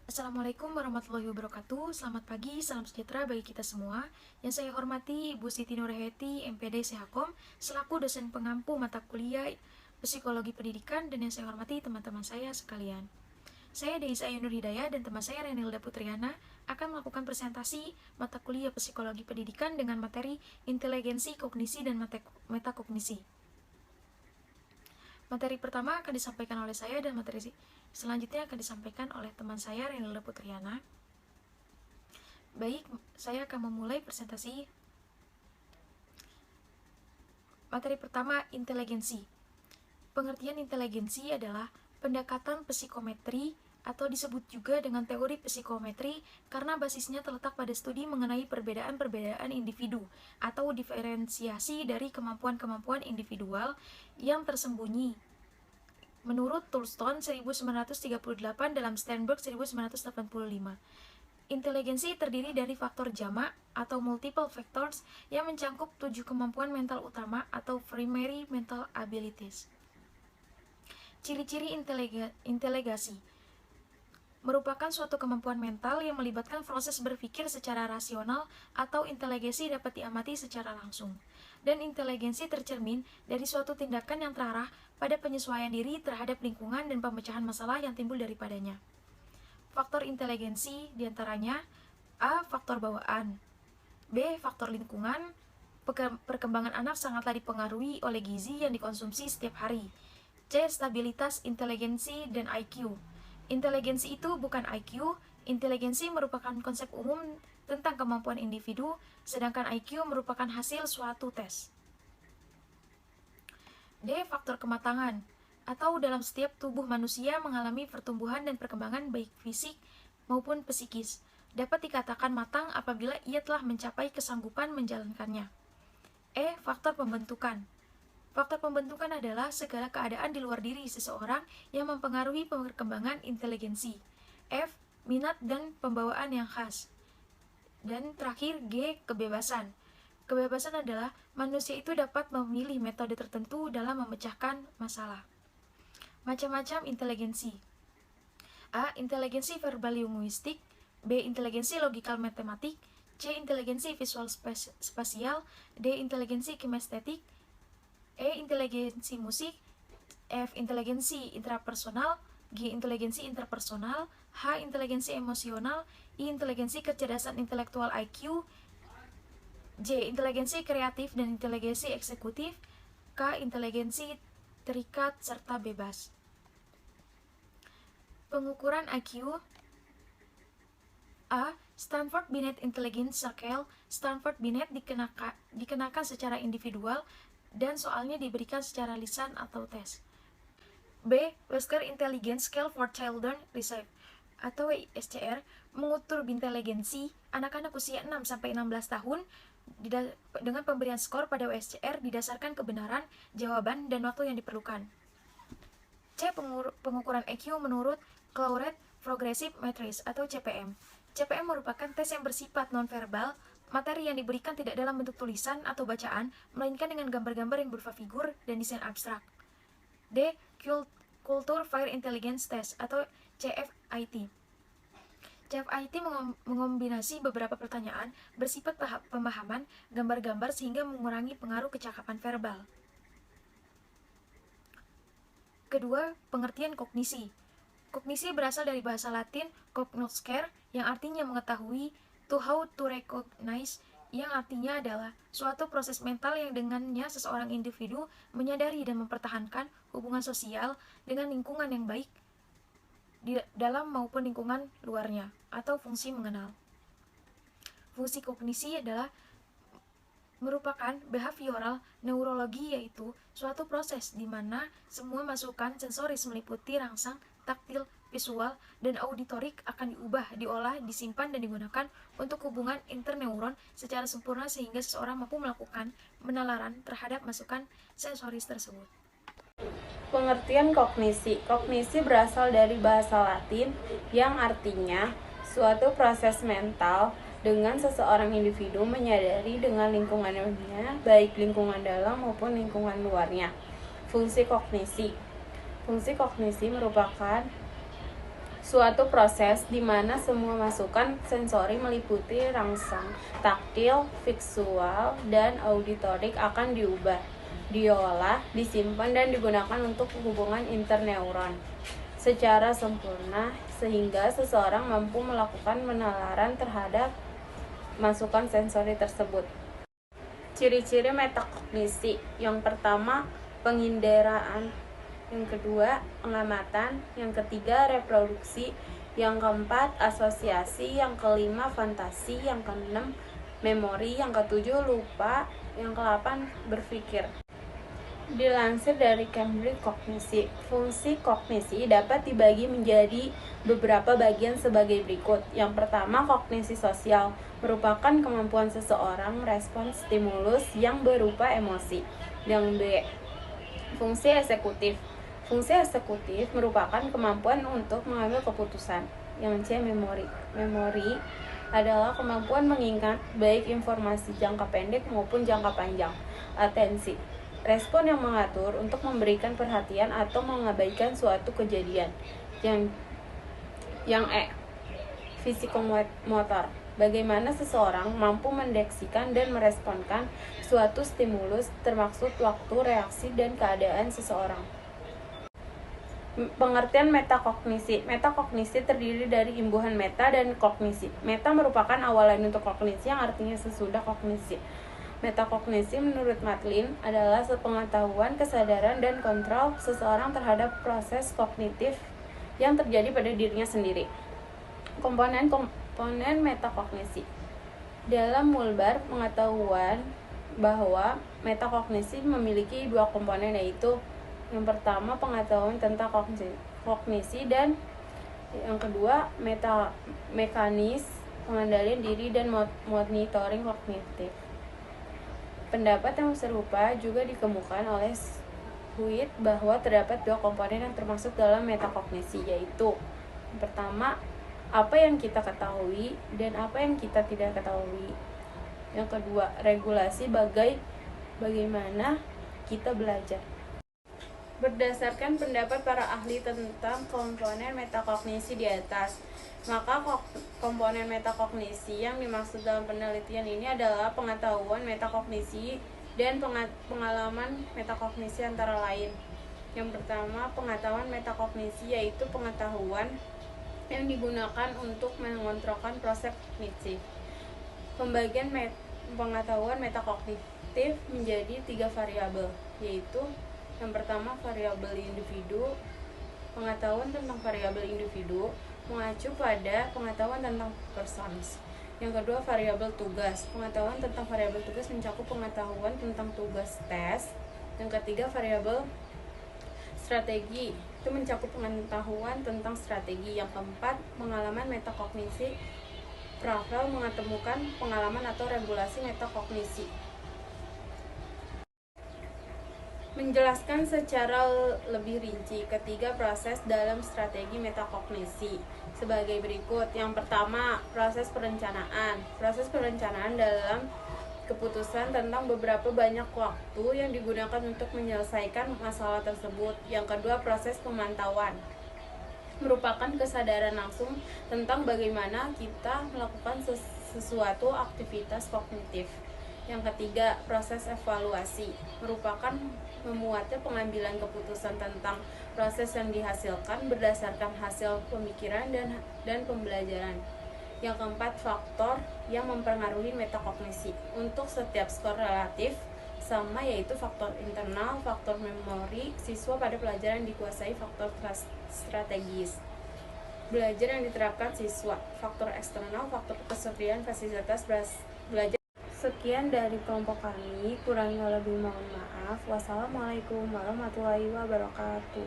Assalamualaikum warahmatullahi wabarakatuh. Selamat pagi, salam sejahtera bagi kita semua. Yang saya hormati Ibu Siti Nurhayati, MPD Sehakom, selaku dosen pengampu mata kuliah Psikologi Pendidikan, dan yang saya hormati teman-teman saya sekalian. Saya Deisa Ainur Hidayah dan teman saya Renilda Putriana akan melakukan presentasi mata kuliah Psikologi Pendidikan dengan materi inteligensi, kognisi, dan metakognisi. Materi pertama akan disampaikan oleh saya dan materi selanjutnya akan disampaikan oleh teman saya Renilda Putriana. Baik, saya akan memulai presentasi. Materi pertama, inteligensi. Pengertian inteligensi adalah pendekatan psikometri atau disebut juga dengan teori psikometri karena basisnya terletak pada studi mengenai perbedaan-perbedaan individu atau diferensiasi dari kemampuan-kemampuan individual yang tersembunyi. Menurut Thurston 1938 dalam Sternberg 1985, inteligensi terdiri dari faktor jamak atau multiple factors yang mencangkup 7 kemampuan mental utama atau primary mental abilities. Ciri-ciri inteligasi merupakan suatu kemampuan mental yang melibatkan proses berpikir secara rasional atau inteligensi dapat diamati secara langsung. Dan inteligensi tercermin dari suatu tindakan yang terarah pada penyesuaian diri terhadap lingkungan dan pemecahan masalah yang timbul daripadanya. Faktor inteligensi diantaranya A. Faktor bawaan, B. Faktor lingkungan. Perkembangan anak sangatlah dipengaruhi oleh gizi yang dikonsumsi setiap hari. C. Stabilitas inteligensi dan IQ. Inteligensi itu bukan IQ. Inteligensi merupakan konsep umum tentang kemampuan individu, sedangkan IQ merupakan hasil suatu tes. D. Faktor kematangan, atau dalam setiap tubuh manusia mengalami pertumbuhan dan perkembangan baik fisik maupun psikis. Dapat dikatakan matang apabila ia telah mencapai kesanggupan menjalankannya. E. Faktor pembentukan. Faktor pembentukan adalah segala keadaan di luar diri seseorang yang mempengaruhi perkembangan inteligensi. F. Minat dan pembawaan yang khas. Dan terakhir G. Kebebasan. Kebebasan adalah manusia itu dapat memilih metode tertentu dalam memecahkan masalah. Macam-macam inteligensi. A. Inteligensi verbal linguistik. B. Inteligensi logikal matematik. C. Inteligensi visual spasial. D. Inteligensi kinestetik. E. Inteligensi musik. F. Inteligensi intrapersonal. G. Inteligensi interpersonal. H. Inteligensi emosional. I. Inteligensi kecerdasan intelektual IQ. J. Inteligensi kreatif dan inteligensi eksekutif. K. Inteligensi terikat serta bebas. Pengukuran IQ. A. Stanford Binet Intelligence Scale. Stanford Binet dikenakan secara individual dan soalnya diberikan secara lisan atau tes. B. Webster Intelligence Scale for Children Research atau WISCR mengukur inteligensi anak-anak usia 6-16 tahun dengan pemberian skor pada WISCR didasarkan kebenaran, jawaban, dan waktu yang diperlukan. C. Pengukuran IQ menurut Clauret Progressive Matrix atau CPM. CPM merupakan tes yang bersifat nonverbal. Materi yang diberikan tidak dalam bentuk tulisan atau bacaan, melainkan dengan gambar-gambar yang berupa figur dan desain abstrak. D. Culture Fire Intelligence Test atau CFIT. CFIT mengombinasi beberapa pertanyaan bersifat pemahaman gambar-gambar sehingga mengurangi pengaruh kecakapan verbal. Kedua, pengertian kognisi. Kognisi berasal dari bahasa Latin cognoscere yang artinya mengetahui, to how to recognize, yang artinya adalah suatu proses mental yang dengannya seseorang individu menyadari dan mempertahankan hubungan sosial dengan lingkungan yang baik di dalam maupun lingkungan luarnya, atau fungsi mengenal. Fungsi kognisi adalah merupakan behavioral neurologi, yaitu suatu proses di mana semua masukan sensoris meliputi rangsang, taktil, visual, dan auditorik akan diubah, diolah, disimpan, dan digunakan untuk hubungan interneuron secara sempurna sehingga seseorang mampu melakukan penalaran terhadap masukan sensoris tersebut. Pengertian kognisi. Kognisi berasal dari bahasa Latin yang artinya suatu proses mental dengan seseorang individu menyadari dengan lingkungannya, baik lingkungan dalam maupun lingkungan luarnya. Fungsi kognisi. Fungsi kognisi merupakan suatu proses di mana semua masukan sensori meliputi rangsang, taktil, visual, dan auditorik akan diubah, diolah, disimpan, dan digunakan untuk hubungan interneuron secara sempurna sehingga seseorang mampu melakukan penalaran terhadap masukan sensori tersebut. Ciri-ciri metakognisi: yang pertama, penginderaan; yang kedua, pengamatan; yang ketiga, reproduksi; yang keempat, asosiasi; yang kelima, fantasi; yang keenam, memori; yang ketujuh, lupa; yang kedelapan, berpikir. Dilansir dari Cambridge Kognisi, fungsi kognisi dapat dibagi menjadi beberapa bagian sebagai berikut. Yang pertama, kognisi sosial, merupakan kemampuan seseorang merespons stimulus yang berupa emosi. Yang B, fungsi eksekutif. Fungsi eksekutif merupakan kemampuan untuk mengambil keputusan. Yang C, memori. Memori adalah kemampuan mengingat baik informasi jangka pendek maupun jangka panjang. Atensi, respon yang mengatur untuk memberikan perhatian atau mengabaikan suatu kejadian. Yang E, fisikomotor, bagaimana seseorang mampu mendeteksikan dan meresponkan suatu stimulus termaksud waktu, reaksi, dan keadaan seseorang. Pengertian metakognisi. Metakognisi terdiri dari imbuhan meta dan kognisi. Meta merupakan awalan untuk kognisi yang artinya sesudah kognisi. Metakognisi menurut Matlin adalah sepengetahuan, kesadaran, dan kontrol seseorang terhadap proses kognitif yang terjadi pada dirinya sendiri. Komponen metakognisi. Dalam Mulbar pengetahuan bahwa metakognisi memiliki dua komponen, yaitu yang pertama pengetahuan tentang kognisi dan yang kedua mekanis pengendalian diri dan monitoring kognitif. Pendapat yang serupa juga dikemukakan oleh Huit bahwa terdapat dua komponen yang termasuk dalam metakognisi, yaitu yang pertama, apa yang kita ketahui dan apa yang kita tidak ketahui. Yang kedua, regulasi bagaimana kita belajar. Berdasarkan pendapat para ahli tentang komponen metakognisi di atas, maka komponen metakognisi yang dimaksud dalam penelitian ini adalah pengetahuan metakognisi dan pengalaman metakognisi antara lain. Yang pertama, pengetahuan metakognisi yaitu pengetahuan yang digunakan untuk mengontrolkan proses kognitif. Pembagian pengetahuan metakognitif menjadi 3 variabel, yaitu yang pertama, variabel individu. Pengetahuan tentang variabel individu mengacu pada pengetahuan tentang persons. Yang kedua, variabel tugas. Pengetahuan tentang variabel tugas mencakup pengetahuan tentang tugas tes. Yang ketiga, variabel strategi. Itu mencakup pengetahuan tentang strategi. Yang keempat, pengalaman metakognisi. Ravel mengetemukan pengalaman atau regulasi metakognisi. Menjelaskan secara lebih rinci ketiga proses dalam strategi metakognisi sebagai berikut. Yang pertama, proses perencanaan. Proses perencanaan dalam keputusan tentang beberapa banyak waktu yang digunakan untuk menyelesaikan masalah tersebut. Yang kedua, proses pemantauan, merupakan kesadaran langsung tentang bagaimana kita melakukan sesuatu aktivitas kognitif. Yang ketiga, proses evaluasi, merupakan memuatnya pengambilan keputusan tentang proses yang dihasilkan berdasarkan hasil pemikiran dan pembelajaran. Yang keempat, faktor yang mempengaruhi metakognisi. Untuk setiap skor relatif sama, yaitu faktor internal, faktor memori siswa pada pelajaran dikuasai, faktor strategis belajar yang diterapkan siswa, faktor eksternal, faktor kesediaan fasilitas belajar. Sekian dari kelompok kami, kurangnya lebih mohon maaf. Wassalamualaikum warahmatullahi wabarakatuh.